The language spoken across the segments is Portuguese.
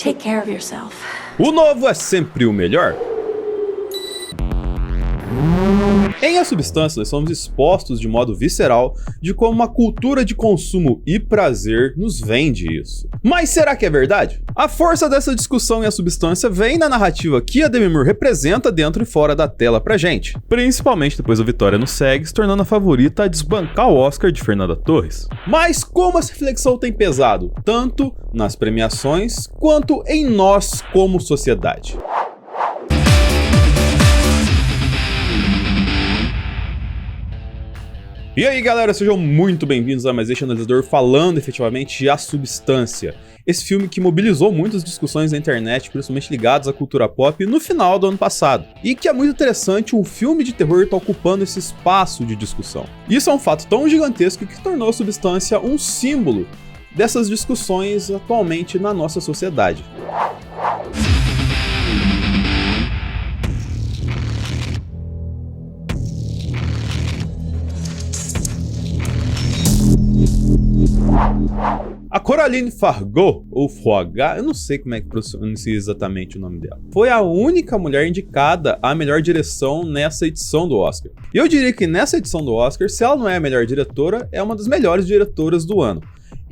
Take care of yourself. O novo é sempre o melhor? Em A Substância, nós somos expostos de modo visceral de como uma cultura de consumo e prazer nos vende isso. Mas será que é verdade? A força dessa discussão em A Substância vem na narrativa que a Demi Moore representa dentro e fora da tela pra gente, principalmente depois da vitória no SEG, se tornando a favorita a desbancar o Oscar de Fernanda Torres. Mas como essa reflexão tem pesado, tanto nas premiações quanto em nós como sociedade? E aí galera, sejam muito bem-vindos a mais este analisador falando efetivamente de A Substância. Esse filme que mobilizou muitas discussões na internet, principalmente ligadas à cultura pop, no final do ano passado. E que é muito interessante um filme de terror estar ocupando esse espaço de discussão. Isso é um fato tão gigantesco que tornou A Substância um símbolo dessas discussões atualmente na nossa sociedade. A Coraline Fargo, ou Foga, eu não sei como é que pronuncia exatamente o nome dela, foi a única mulher indicada à melhor direção nessa edição do Oscar. E eu diria que nessa edição do Oscar, se ela não é a melhor diretora, é uma das melhores diretoras do ano.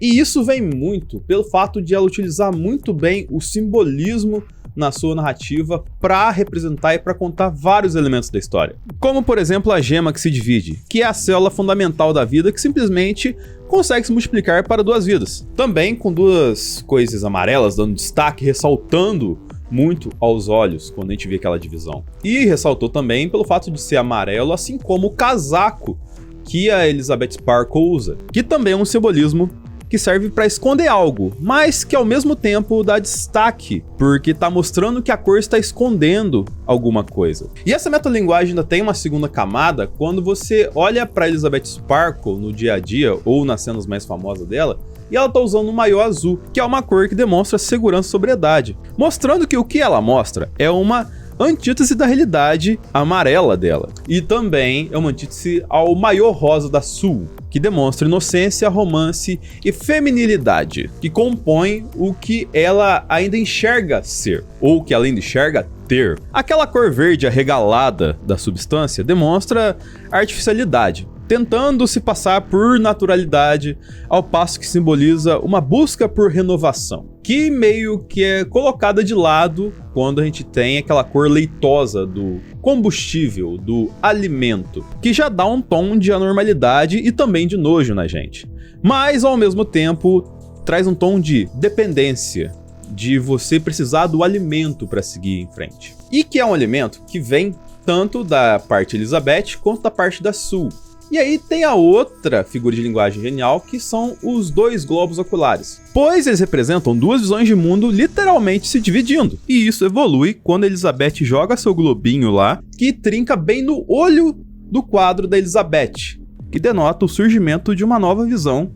E isso vem muito pelo fato de ela utilizar muito bem o simbolismo na sua narrativa para representar e para contar vários elementos da história. Como, por exemplo, a gema que se divide, que é a célula fundamental da vida que simplesmente consegue se multiplicar para duas vidas. Também com duas coisas amarelas dando destaque, ressaltando muito aos olhos quando a gente vê aquela divisão. E ressaltou também pelo fato de ser amarelo, assim como o casaco que a Elizabeth Sparkle usa, que também é um simbolismo que serve para esconder algo, mas que ao mesmo tempo dá destaque, porque tá mostrando que a cor está escondendo alguma coisa. E essa metalinguagem ainda tem uma segunda camada quando você olha para Elizabeth Sparkle no dia a dia, ou nas cenas mais famosas dela, e ela tá usando um maiô azul, que é uma cor que demonstra segurança e sobriedade, mostrando que o que ela mostra é uma antítese da realidade amarela dela. E também é uma antítese ao maiô rosa da Sue, que demonstra inocência, romance e feminilidade, que compõe o que ela ainda enxerga ser, ou que ela ainda enxerga ter. Aquela cor verde arregalada da Substância demonstra artificialidade, tentando se passar por naturalidade, ao passo que simboliza uma busca por renovação, que meio que é colocada de lado quando a gente tem aquela cor leitosa do combustível, do alimento, que já dá um tom de anormalidade e também de nojo na gente. Mas, ao mesmo tempo, traz um tom de dependência, de você precisar do alimento para seguir em frente. E que é um alimento que vem tanto da parte Elizabeth quanto da parte da Sue. E aí tem a outra figura de linguagem genial, que são os dois globos oculares, pois eles representam duas visões de mundo literalmente se dividindo. E isso evolui quando a Elizabeth joga seu globinho lá, que trinca bem no olho do quadro da Elizabeth, que denota o surgimento de uma nova visão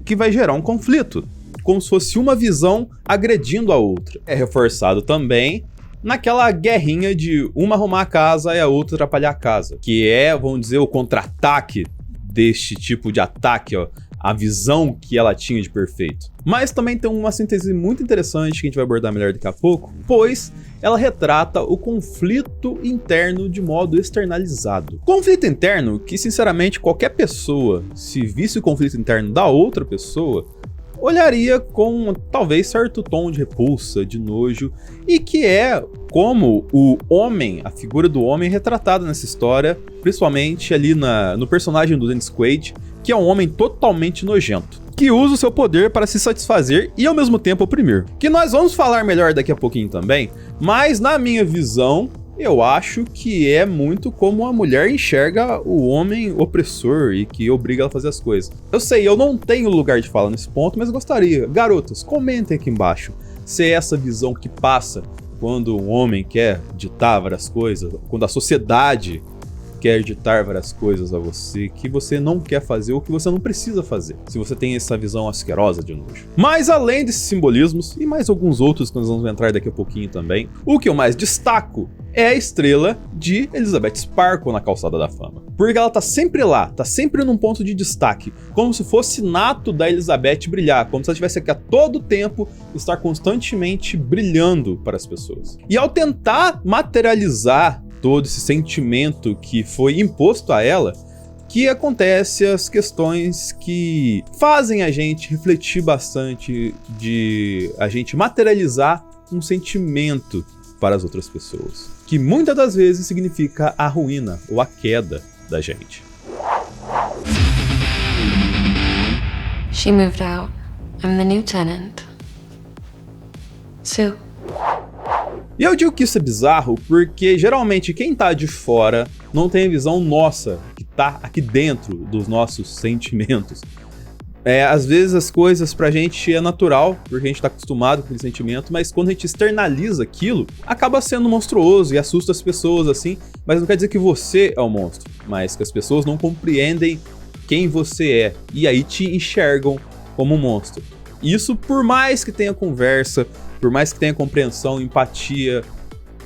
que vai gerar um conflito, como se fosse uma visão agredindo a outra. É reforçado também naquela guerrinha de uma arrumar a casa e a outra atrapalhar a casa, que é, vamos dizer, o contra-ataque deste tipo de ataque, ó, a visão que ela tinha de perfeito. Mas também tem uma síntese muito interessante que a gente vai abordar melhor daqui a pouco, pois ela retrata o conflito interno de modo externalizado. Conflito interno que, sinceramente, qualquer pessoa, se visse o conflito interno da outra pessoa, olharia com talvez certo tom de repulsa, de nojo, e que é como o homem, a figura do homem retratada nessa história, principalmente ali no personagem do Dennis Quaid, que é um homem totalmente nojento, que usa o seu poder para se satisfazer e ao mesmo tempo oprimir. Que nós vamos falar melhor daqui a pouquinho também, mas na minha visão, eu acho que é muito como a mulher enxerga o homem opressor e que obriga ela a fazer as coisas. Eu sei, eu não tenho lugar de fala nesse ponto, mas gostaria. Garotas, comentem aqui embaixo se é essa visão que passa quando um homem quer ditar várias coisas, quando a sociedade quer ditar várias coisas a você que você não quer fazer ou que você não precisa fazer, se você tem essa visão asquerosa de nojo. Mas além desses simbolismos, e mais alguns outros que nós vamos entrar daqui a pouquinho também, o que eu mais destaco é a estrela de Elizabeth Sparkle na Calçada da Fama. Porque ela tá sempre lá, tá sempre num ponto de destaque, como se fosse nato da Elizabeth brilhar, como se ela tivesse aqui a todo tempo, estar constantemente brilhando para as pessoas. E ao tentar materializar todo esse sentimento que foi imposto a ela, que acontece as questões que fazem a gente refletir bastante, de a gente materializar um sentimento para as outras pessoas, que muitas das vezes significa a ruína ou a queda da gente. She moved out. I'm the new tenant. Sue. E eu digo que isso é bizarro porque geralmente quem tá de fora não tem a visão nossa, que tá aqui dentro dos nossos sentimentos. Às vezes as coisas pra gente é natural, porque a gente tá acostumado com aquele sentimento, mas quando a gente externaliza aquilo, acaba sendo monstruoso e assusta as pessoas assim, mas não quer dizer que você é o monstro, mas que as pessoas não compreendem quem você é, e aí te enxergam como um monstro. Isso por mais que tenha conversa, por mais que tenha compreensão, empatia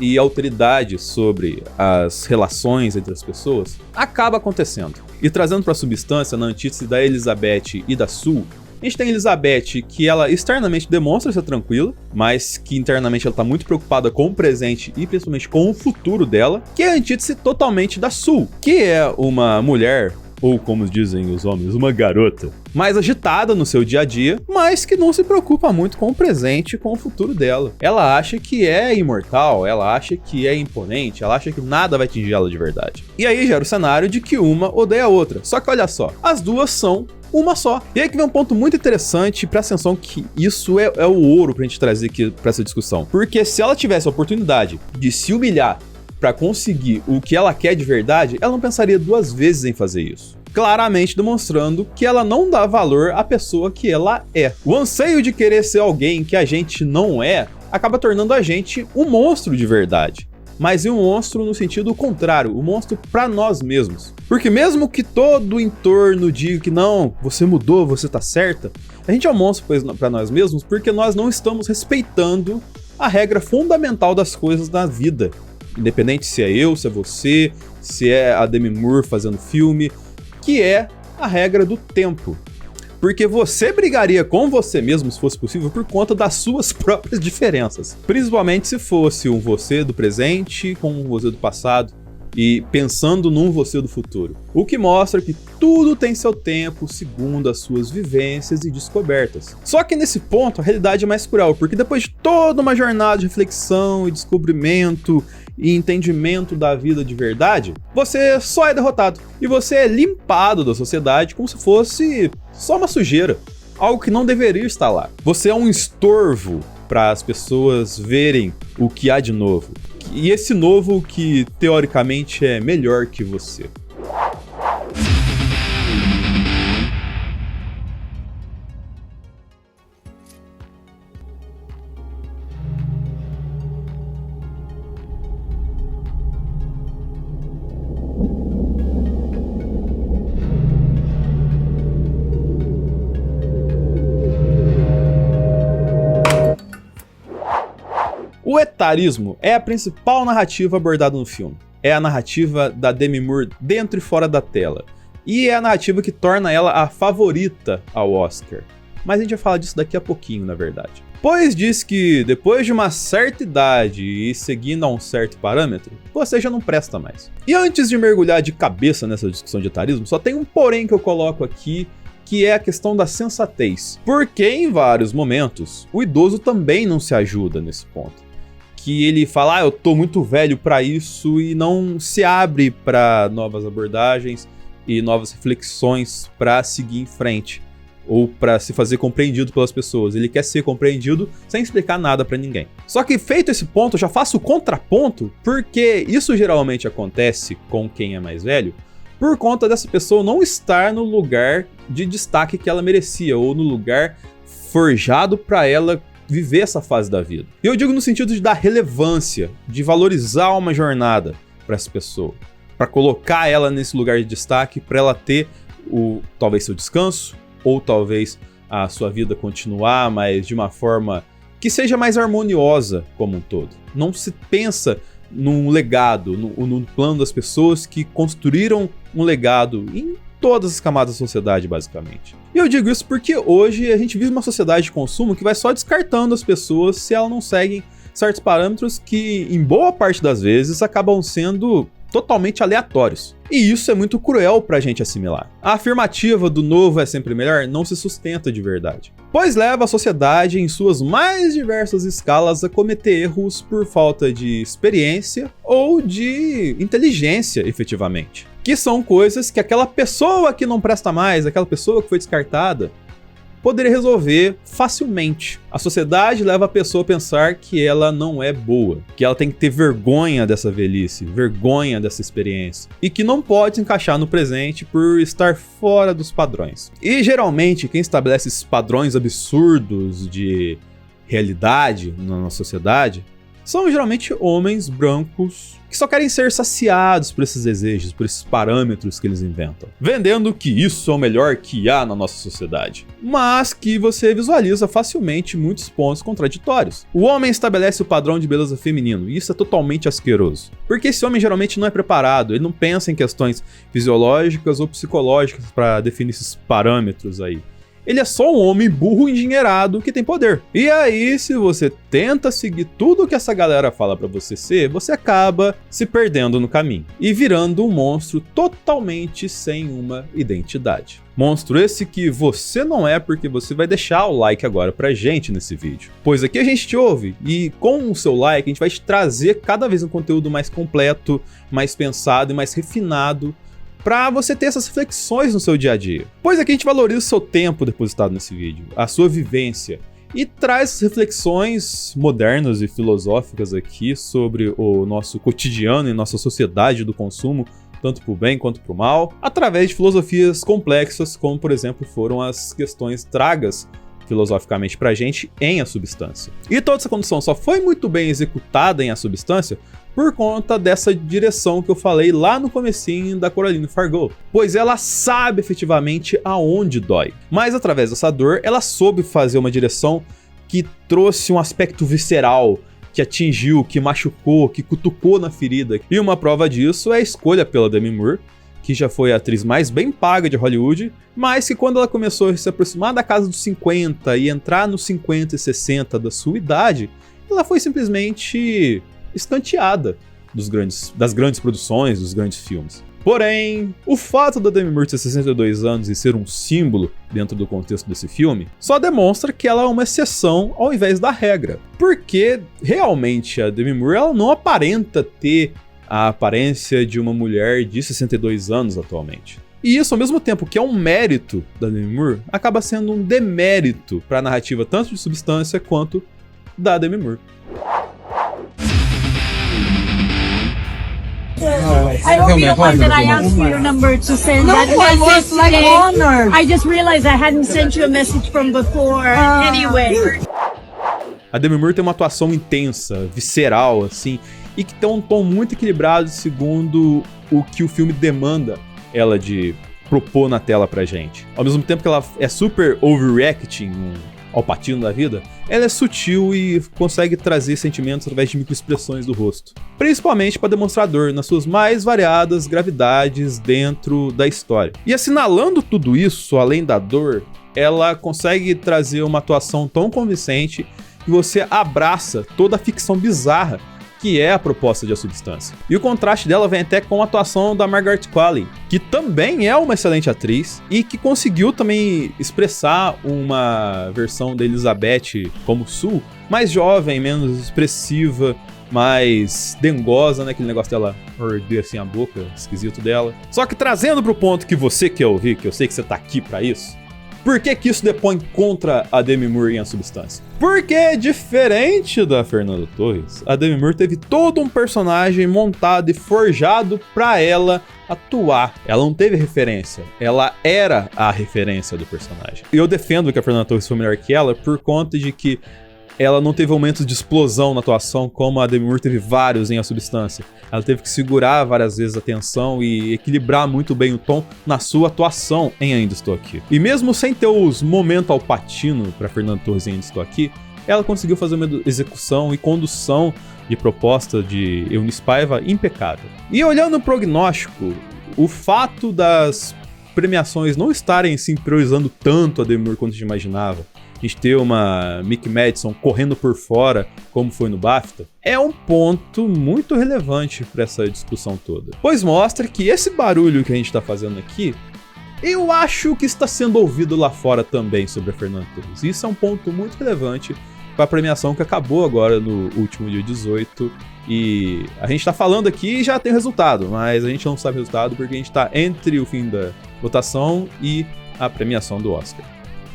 e autoridade sobre as relações entre as pessoas, acaba acontecendo. E trazendo para a substância, na antítese da Elizabeth e da Sue, a gente tem a Elizabeth que ela externamente demonstra ser tranquila, mas que internamente ela tá muito preocupada com o presente e principalmente com o futuro dela, que é a antítese totalmente da Sue, que é uma mulher, ou como dizem os homens, uma garota, mais agitada no seu dia a dia, mas que não se preocupa muito com o presente e com o futuro dela. Ela acha que é imortal, ela acha que é imponente, ela acha que nada vai atingir ela de verdade. E aí gera o cenário de que uma odeia a outra. Só que olha só, as duas são uma só. E aí que vem um ponto muito interessante, presta atenção que isso é o ouro pra gente trazer aqui pra essa discussão. Porque se ela tivesse a oportunidade de se humilhar para conseguir o que ela quer de verdade, ela não pensaria duas vezes em fazer isso. Claramente demonstrando que ela não dá valor à pessoa que ela é. O anseio de querer ser alguém que a gente não é, acaba tornando a gente um monstro de verdade. Mas um monstro no sentido contrário, um monstro para nós mesmos. Porque mesmo que todo o entorno diga que não, você mudou, você tá certa, a gente é um monstro para nós mesmos porque nós não estamos respeitando a regra fundamental das coisas na vida. Independente se é eu, se é você, se é a Demi Moore fazendo filme, que é a regra do tempo. Porque você brigaria com você mesmo, se fosse possível, por conta das suas próprias diferenças. Principalmente se fosse um você do presente com um você do passado e pensando num você do futuro. O que mostra que tudo tem seu tempo segundo as suas vivências e descobertas. Só que nesse ponto a realidade é mais cruel, porque depois de toda uma jornada de reflexão e descobrimento e entendimento da vida de verdade, você só é derrotado. E você é limpado da sociedade como se fosse só uma sujeira. Algo que não deveria estar lá. Você é um estorvo para as pessoas verem o que há de novo. E esse novo que teoricamente é melhor que você. O etarismo é a principal narrativa abordada no filme. É a narrativa da Demi Moore dentro e fora da tela. E é a narrativa que torna ela a favorita ao Oscar. Mas a gente vai falar disso daqui a pouquinho, na verdade. Pois diz que depois de uma certa idade e seguindo a um certo parâmetro, você já não presta mais. E antes de mergulhar de cabeça nessa discussão de etarismo, só tem um porém que eu coloco aqui, que é a questão da sensatez. Porque em vários momentos, o idoso também não se ajuda nesse ponto. Que ele fala, eu tô muito velho pra isso, e não se abre pra novas abordagens e novas reflexões pra seguir em frente, ou pra se fazer compreendido pelas pessoas. Ele quer ser compreendido sem explicar nada pra ninguém. Só que feito esse ponto, eu já faço o contraponto, porque isso geralmente acontece com quem é mais velho, por conta dessa pessoa não estar no lugar de destaque que ela merecia, ou no lugar forjado pra ela viver essa fase da vida. E eu digo no sentido de dar relevância, de valorizar uma jornada para essa pessoa. para colocar ela nesse lugar de destaque, para ela ter talvez seu descanso, ou talvez a sua vida continuar, mas de uma forma que seja mais harmoniosa como um todo. Não se pensa num legado, no plano das pessoas que construíram um legado em todas as camadas da sociedade, basicamente. E eu digo isso porque hoje a gente vive uma sociedade de consumo que vai só descartando as pessoas se elas não seguem certos parâmetros que, em boa parte das vezes, acabam sendo totalmente aleatórios. E isso é muito cruel pra gente assimilar. A afirmativa do novo é sempre melhor não se sustenta de verdade, pois leva a sociedade em suas mais diversas escalas a cometer erros por falta de experiência ou de inteligência, efetivamente. Que são coisas que aquela pessoa que não presta mais, aquela pessoa que foi descartada, poderia resolver facilmente. A sociedade leva a pessoa a pensar que ela não é boa, que ela tem que ter vergonha dessa velhice, vergonha dessa experiência, e que não pode se encaixar no presente por estar fora dos padrões. E geralmente quem estabelece esses padrões absurdos de realidade na nossa sociedade são geralmente homens brancos que só querem ser saciados por esses desejos, por esses parâmetros que eles inventam, vendendo que isso é o melhor que há na nossa sociedade, mas que você visualiza facilmente muitos pontos contraditórios. O homem estabelece o padrão de beleza feminino, e isso é totalmente asqueroso, porque esse homem geralmente não é preparado, ele não pensa em questões fisiológicas ou psicológicas para definir esses parâmetros aí. Ele é só um homem burro endinheirado que tem poder. E aí, se você tenta seguir tudo que essa galera fala pra você ser, você acaba se perdendo no caminho e virando um monstro totalmente sem uma identidade. Monstro esse que você não é, porque você vai deixar o like agora pra gente nesse vídeo. Pois aqui a gente te ouve e com o seu like a gente vai te trazer cada vez um conteúdo mais completo, mais pensado e mais refinado, para você ter essas reflexões no seu dia a dia. Pois aqui a gente valoriza o seu tempo depositado nesse vídeo, a sua vivência, e traz reflexões modernas e filosóficas aqui sobre o nosso cotidiano e nossa sociedade do consumo, tanto para o bem quanto para o mal, através de filosofias complexas, como por exemplo foram as questões tragas filosoficamente pra gente em A Substância. E toda essa condução só foi muito bem executada em A Substância por conta dessa direção que eu falei lá no comecinho da Coraline Fargo, pois ela sabe efetivamente aonde dói, mas através dessa dor ela soube fazer uma direção que trouxe um aspecto visceral, que atingiu, que machucou, que cutucou na ferida. E uma prova disso é a escolha pela Demi Moore, que já foi a atriz mais bem paga de Hollywood, mas que quando ela começou a se aproximar da casa dos 50 e entrar nos 50 e 60 da sua idade, ela foi simplesmente escanteada das grandes produções, dos grandes filmes. Porém, o fato da Demi Moore ter 62 anos e ser um símbolo dentro do contexto desse filme só demonstra que ela é uma exceção ao invés da regra. Porque realmente a Demi Moore ela não aparenta ter a aparência de uma mulher de 62 anos atualmente. E isso, ao mesmo tempo que é um mérito da Demi Moore, acaba sendo um demérito para a narrativa tanto de Substância quanto da Demi Moore. I hope you don't mind that I asked for your number to send that message today. Honor. I just realized I hadn't sent you a message from before. Anyway. A Demi Moore tem uma atuação intensa, visceral, assim, e que tem um tom muito equilibrado segundo o que o filme demanda ela de propor na tela pra gente. Ao mesmo tempo que ela é super overreacting, Al Pacino da vida, ela é sutil e consegue trazer sentimentos através de microexpressões do rosto, principalmente para demonstrar dor nas suas mais variadas gravidades dentro da história. E assinalando tudo isso, além da dor, ela consegue trazer uma atuação tão convincente que você abraça toda a ficção bizarra que é a proposta de A Substância. E o contraste dela vem até com a atuação da Margaret Qualley, que também é uma excelente atriz e que conseguiu também expressar uma versão da Elizabeth como Sue, mais jovem, menos expressiva, mais dengosa, né? Aquele negócio dela morder assim a boca, esquisito dela. Só que trazendo pro ponto que você quer ouvir, que eu sei que você tá aqui pra isso, por que que isso depõe contra a Demi Moore em A Substância? Porque, diferente da Fernanda Torres, a Demi Moore teve todo um personagem montado e forjado pra ela atuar. Ela não teve referência, ela era a referência do personagem. E eu defendo que a Fernanda Torres foi melhor que ela por conta de que ela não teve aumentos de explosão na atuação como a Demi Moore teve vários em A Substância. Ela teve que segurar várias vezes a tensão e equilibrar muito bem o tom na sua atuação em Ainda Estou Aqui. E mesmo sem ter os momentos Al Pacino para Fernanda Torres em Ainda Estou Aqui, ela conseguiu fazer uma execução e condução de proposta de Eunice Paiva impecável. E olhando o prognóstico, o fato das premiações não estarem se priorizando tanto a Demi Moore quanto a gente imaginava, a gente ter uma Mick Madison correndo por fora, como foi no BAFTA, é um ponto muito relevante para essa discussão toda. Pois mostra que esse barulho que a gente está fazendo aqui, eu acho que está sendo ouvido lá fora também sobre a Fernanda Torres. Isso é um ponto muito relevante para a premiação que acabou agora no último dia 18. E a gente tá falando aqui e já tem o resultado, mas a gente não sabe o resultado porque a gente tá entre o fim da votação e a premiação do Oscar.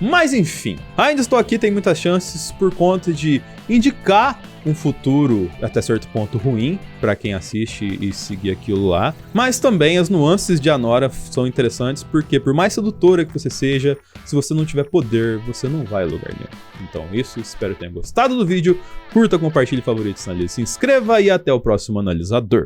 Mas enfim, Ainda Estou Aqui tem muitas chances por conta de indicar um futuro até certo ponto ruim para quem assiste e seguir aquilo lá, mas também as nuances de Anora são interessantes porque por mais sedutora que você seja, se você não tiver poder, você não vai a lugar nenhum. Então isso, espero que tenham gostado do vídeo, curta, compartilhe, favorite, sinalize, se inscreva e até o próximo analisador.